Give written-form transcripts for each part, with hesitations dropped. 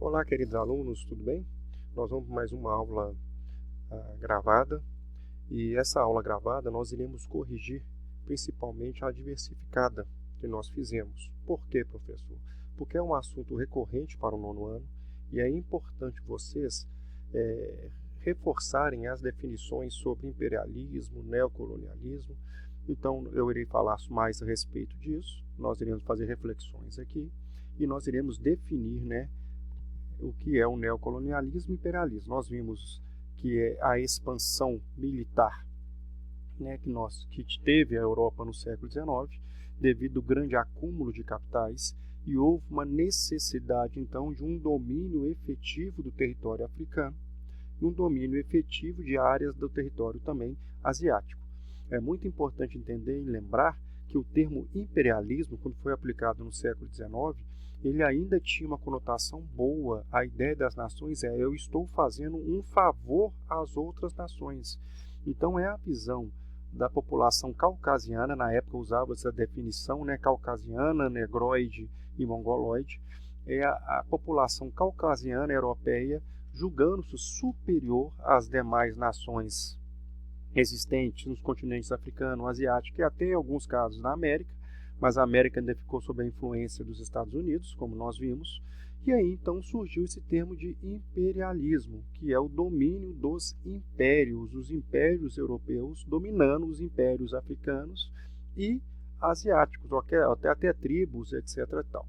Olá, queridos alunos, tudo bem? Nós vamos para mais uma aula gravada e essa aula gravada nós iremos corrigir principalmente a diversificada que nós fizemos. Por quê, professor? Porque é um assunto recorrente para o nono ano e é importante vocês reforçarem as definições sobre imperialismo, neocolonialismo. Então, eu irei falar mais a respeito disso, nós iremos fazer reflexões aqui e nós iremos definir, o que é o neocolonialismo e imperialismo. Nós vimos que é a expansão militar, que teve a Europa no século XIX, devido ao grande acúmulo de capitais, e houve uma necessidade, então, de um domínio efetivo do território africano e um domínio efetivo de áreas do território também asiático. É muito importante entender e lembrar que o termo imperialismo, quando foi aplicado no século XIX, ele ainda tinha uma conotação boa. A ideia das nações é: eu estou fazendo um favor às outras nações. Então é a visão da população caucasiana, na época usava essa definição, caucasiana, negroide e mongoloide, é a população caucasiana europeia julgando-se superior às demais nações existentes nos continentes africano, asiático e até em alguns casos na América, mas a América ainda ficou sob a influência dos Estados Unidos, como nós vimos, e aí então surgiu esse termo de imperialismo, que é o domínio dos impérios, os impérios europeus dominando os impérios africanos e asiáticos, até tribos, etc. e tal.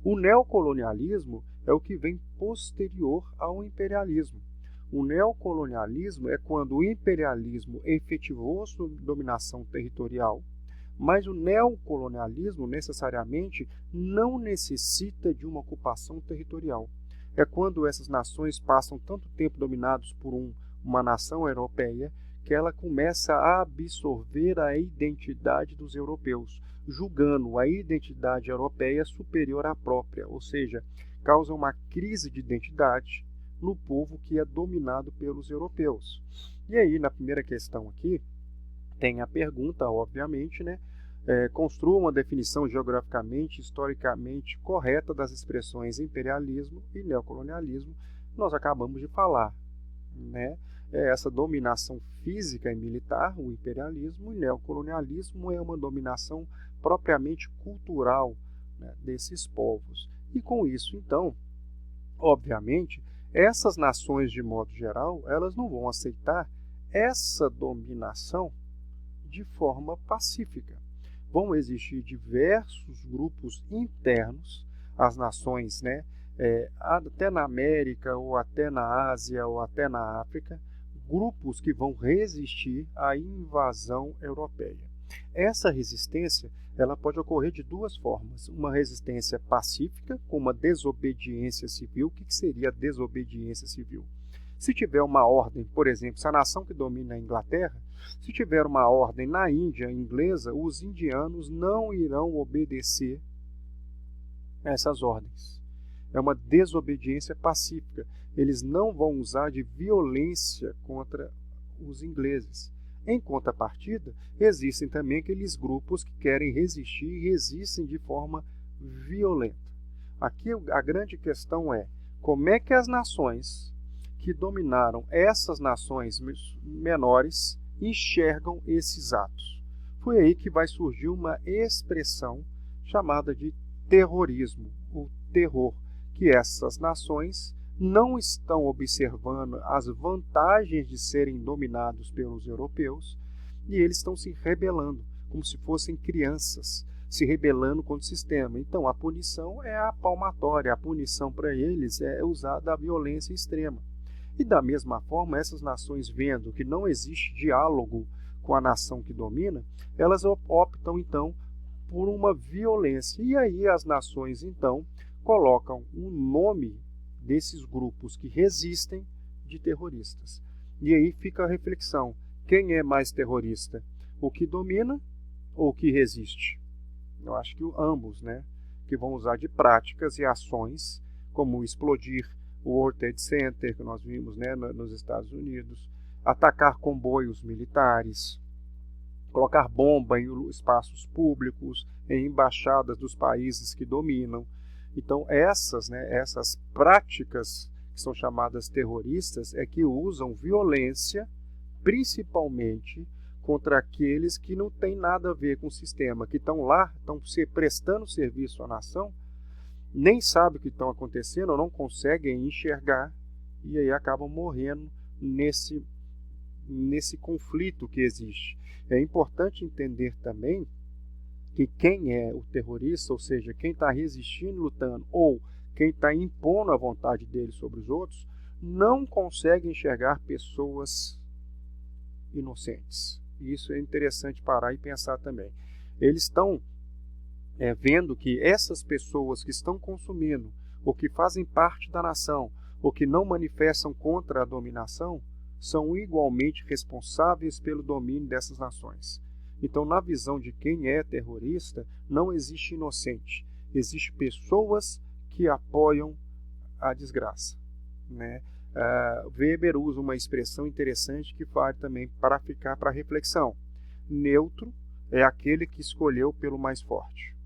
O neocolonialismo é o que vem posterior ao imperialismo. O neocolonialismo é quando o imperialismo efetivou sua dominação territorial, mas o neocolonialismo necessariamente não necessita de uma ocupação territorial. É quando essas nações passam tanto tempo dominadas por uma nação europeia que ela começa a absorver a identidade dos europeus, julgando a identidade europeia superior à própria, ou seja, causa uma crise de identidade no povo que é dominado pelos europeus. E aí, na primeira questão aqui, tem a pergunta, obviamente, construa uma definição geograficamente, historicamente correta das expressões imperialismo e neocolonialismo. Nós acabamos de falar, essa dominação física e militar, o imperialismo, e neocolonialismo é uma dominação propriamente cultural, desses povos. E com isso, então, obviamente, essas nações, de modo geral, elas não vão aceitar essa dominação de forma pacífica. Vão existir diversos grupos internos, as nações, até na América, ou até na Ásia, ou até na África, grupos que vão resistir à invasão europeia. Essa resistência ela pode ocorrer de duas formas: uma resistência pacífica, com uma desobediência civil. O que seria a desobediência civil? Se tiver uma ordem, por exemplo, se a nação que domina a Inglaterra, se tiver uma ordem na Índia inglesa, os indianos não irão obedecer a essas ordens. É uma desobediência pacífica. Eles não vão usar de violência contra os ingleses. Em contrapartida, existem também aqueles grupos que querem resistir e resistem de forma violenta. Aqui a grande questão é: como é que as nações que dominaram essas nações menores enxergam esses atos? Foi aí que vai surgir uma expressão chamada de terrorismo, o terror, que essas nações não estão observando as vantagens de serem dominados pelos europeus e eles estão se rebelando, como se fossem crianças, se rebelando contra o sistema. Então, a punição é a palmatória, a punição para eles é usada a violência extrema. E da mesma forma, essas nações, vendo que não existe diálogo com a nação que domina, elas optam, então, por uma violência. E aí as nações, então, colocam um nome desses grupos que resistem de terroristas. E aí fica a reflexão: quem é mais terrorista? O que domina ou o que resiste? Eu acho que ambos, que vão usar de práticas e ações, como explodir o World Trade Center, que nós vimos nos Estados Unidos, atacar comboios militares, colocar bomba em espaços públicos, em embaixadas dos países que dominam. Então essas práticas que são chamadas terroristas é que usam violência, principalmente contra aqueles que não têm nada a ver com o sistema, que estão lá, estão prestando serviço à nação, nem sabem o que estão acontecendo, ou não conseguem enxergar, e aí acabam morrendo nesse conflito que existe. É importante entender também que quem é o terrorista, ou seja, quem está resistindo, lutando, ou quem está impondo a vontade dele sobre os outros, não consegue enxergar pessoas inocentes. E isso é interessante parar e pensar também. Eles estão vendo que essas pessoas que estão consumindo, ou que fazem parte da nação, ou que não manifestam contra a dominação, são igualmente responsáveis pelo domínio dessas nações. Então, na visão de quem é terrorista, não existe inocente. Existem pessoas que apoiam a desgraça, né? Weber usa uma expressão interessante que vale também para ficar para reflexão. Neutro é aquele que escolheu pelo mais forte.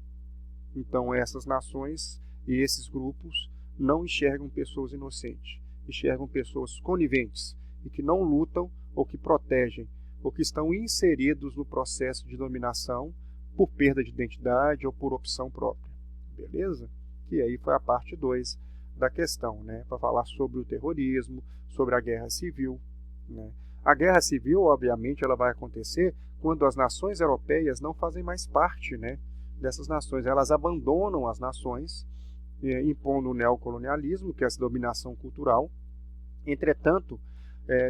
Então, essas nações e esses grupos não enxergam pessoas inocentes, enxergam pessoas coniventes e que não lutam ou que protegem, ou que estão inseridos no processo de dominação por perda de identidade ou por opção própria. Beleza? Que aí foi a parte 2 da questão, né? Para falar sobre o terrorismo, sobre a guerra civil, né? A guerra civil, obviamente, ela vai acontecer quando as nações europeias não fazem mais parte, né, dessas nações. Elas abandonam as nações, impondo o neocolonialismo, que é essa dominação cultural. Entretanto,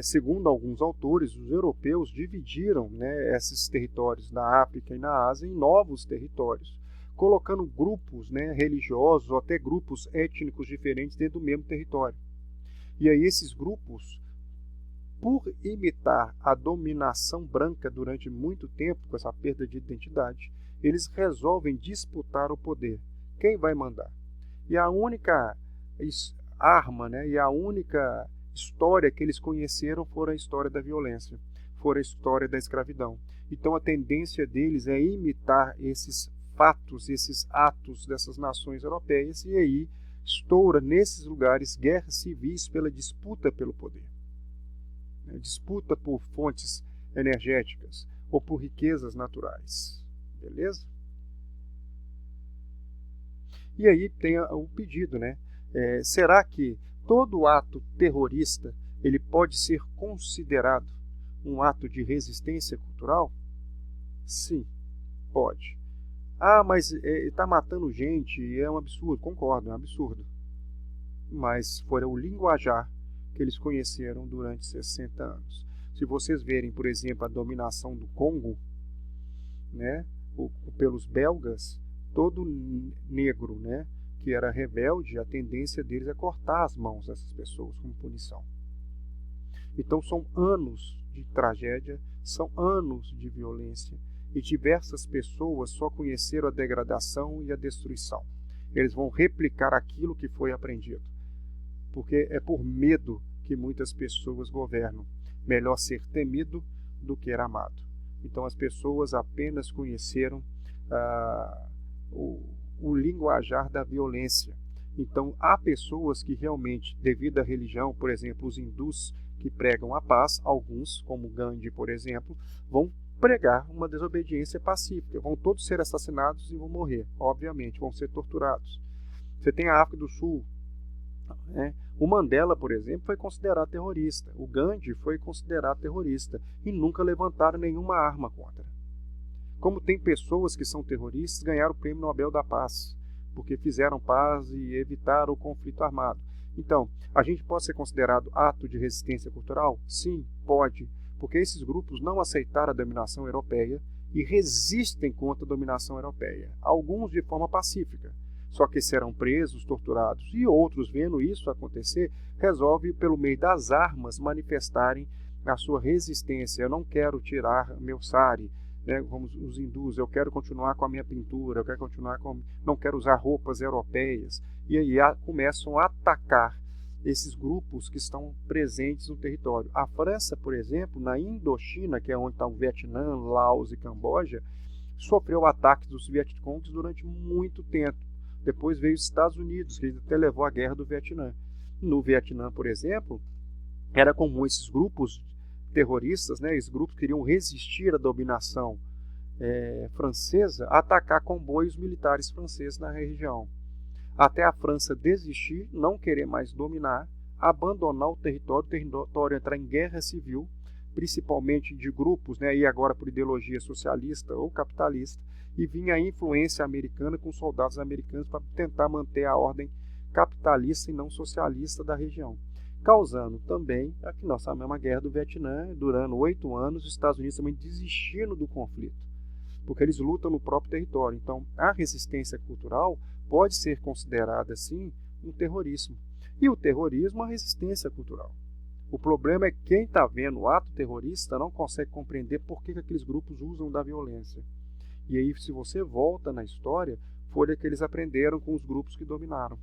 segundo alguns autores, os europeus dividiram, né, esses territórios na África e na Ásia em novos territórios, colocando grupos, né, religiosos ou até grupos étnicos diferentes dentro do mesmo território. E aí esses grupos, por imitar a dominação branca durante muito tempo, com essa perda de identidade, eles resolvem disputar o poder. Quem vai mandar? E a única arma, né, e a única história que eles conheceram foi a história da violência, foi a história da escravidão. Então a tendência deles é imitar esses fatos, esses atos dessas nações europeias, e aí estoura nesses lugares guerras civis pela disputa pelo poder, disputa por fontes energéticas ou por riquezas naturais. Beleza? E aí tem o pedido, né? Será que todo ato terrorista ele pode ser considerado um ato de resistência cultural? Sim, pode. Ah, mas está matando gente, é um absurdo. Concordo, é um absurdo. Mas foi o linguajar que eles conheceram durante 60 anos. Se vocês verem, por exemplo, a dominação do Congo, né, pelos belgas, todo negro, né, que era rebelde, a tendência deles é cortar as mãos dessas pessoas como punição. Então são anos de tragédia, são anos de violência, e diversas pessoas só conheceram a degradação e a destruição. Eles vão replicar aquilo que foi aprendido, porque é por medo que muitas pessoas governam. Melhor ser temido do que amado. Então as pessoas apenas conheceram o linguajar da violência. Então há pessoas que realmente, devido à religião, por exemplo, os hindus que pregam a paz, alguns, como Gandhi, por exemplo, vão pregar uma desobediência pacífica. Vão todos ser assassinados e vão morrer, obviamente, vão ser torturados. Você tem a África do Sul, né? O Mandela, por exemplo, foi considerado terrorista. O Gandhi foi considerado terrorista e nunca levantaram nenhuma arma contra. Como tem pessoas que são terroristas, ganharam o Prêmio Nobel da Paz, porque fizeram paz e evitaram o conflito armado. Então, a gente pode ser considerado ato de resistência cultural? Sim, pode, porque esses grupos não aceitaram a dominação europeia e resistem contra a dominação europeia, alguns de forma pacífica. Só que serão presos, torturados, e outros, vendo isso acontecer, resolvem, pelo meio das armas, manifestarem a sua resistência. Eu não quero tirar meu sari, né, como os hindus, eu quero continuar com a minha pintura, eu quero continuar com... não quero usar roupas europeias. E aí começam a atacar esses grupos que estão presentes no território. A França, por exemplo, na Indochina, que é onde está o Vietnã, Laos e Camboja, sofreu ataques dos Vietcongs durante muito tempo. Depois veio os Estados Unidos, que até levou à Guerra do Vietnã. No Vietnã, por exemplo, era comum esses grupos terroristas, né, esses grupos que queriam resistir à dominação francesa, atacar comboios militares franceses na região. Até a França desistir, não querer mais dominar, abandonar o território entrar em guerra civil, principalmente de grupos, né, e agora por ideologia socialista ou capitalista, e vinha a influência americana com soldados americanos para tentar manter a ordem capitalista e não socialista da região, causando também a que nós sabemos a Guerra do Vietnã, durando 8 anos, os Estados Unidos também desistindo do conflito, porque eles lutam no próprio território. Então, a resistência cultural pode ser considerada, assim, um terrorismo. E o terrorismo é uma resistência cultural. O problema é que quem está vendo o ato terrorista não consegue compreender por que aqueles grupos usam da violência. E aí, se você volta na história, foi que eles aprenderam com os grupos que dominaram.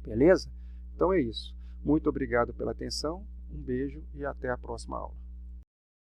Beleza? Então é isso. Muito obrigado pela atenção, um beijo e até a próxima aula.